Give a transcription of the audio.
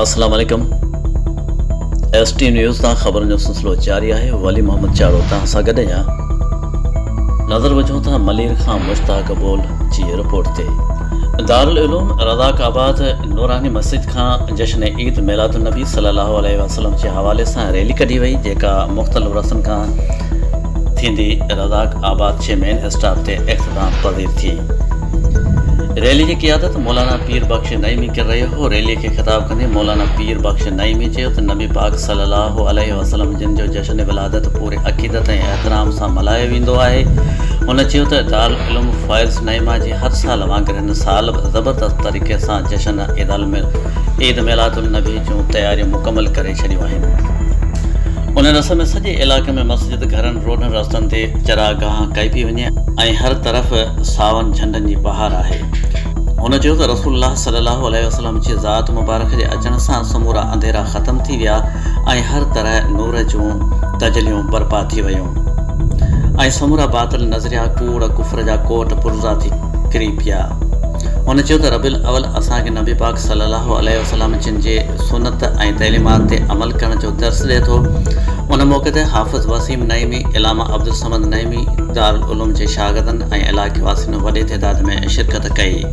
अस्सलाम वालेकुम। ST news तां ख़बरुनि जो सिलसिलो जारी आहे। वली मोहम्मद चाड़ो तव्हां सां गॾु आहियां। नज़र विझूं था मलीर खां मुश्ताक बोल जी रिपोर्ट ते। दारुल उलूम रज़ाक आबाद नूरानी मस्जिद खां जश्न ईद मिलादुन नबी सल्लल्लाहु अलैहि वसल्लम जे हवाले सां रैली कढी वई, जेका मुख़्तलिफ़ रस्मनि खां थींदी रज़ाक आबाद जे मेन स्टॉप ते इख़्तिताम पज़ीर थी। रैली की क़ियादत मौलाना पीर बख्श नईमी कर रहे हो। रैली के खिताब कंदे मौलाना पीर बख्श नईमी चयो त नबी पाक सल्लल्लाहु अलैहि वसल्लम जिन जो जश्न विलादत पूरे अक़ीदत ऐं एहतराम सां मल्हायो वेंदो आहे। हुन चयो त दारुल उलूम फ़ाइज़ नईमा जी हर साल वांगुरु हिन साल ज़बरदस्त तरीक़े सां जश्न ईद मिलादुन नबी जूं तयारियूं मुकमल करे छॾियूं आहिनि। उन रस्म में सॼे इलाइक़े में मस्जिद, घरनि, रोडनि, रस्तनि ते चरागाह कई पई वञे ऐं हर तरफ़ सावन झंडनि जी बहार आहे। हुन चयो त रसूलुल्लाह सल्लल्लाहु अलैहि वसल्लम जी ज़ात मुबारक जे अचण सां समूरा अंधेरा ख़तमु थी विया ऐं हर तरह नूर जूं तजलियूं बर्पा थी वियूं ऐं समूरा बातिल नज़रिया, कूड़, कुफ़र जा कोट पुर्ज़ा थी किरी पिया। हुन चयो त रबीउल अवल असांखे नबी पाक सल्लल्लाहु अलैहि वसल्लम जिन जे सुन्नत ऐं तइलीमात ते अमल करण जो दर्स ॾिए थो। उन मौक़े ते हाफ़िज़ वसीम नईमी, इलामा अब्दुल समद नईमी, दारुल उलूम जे शागिर्दनि ऐं इलाइक़े वासियुनि वॾे तइदाद में शिरकत कई।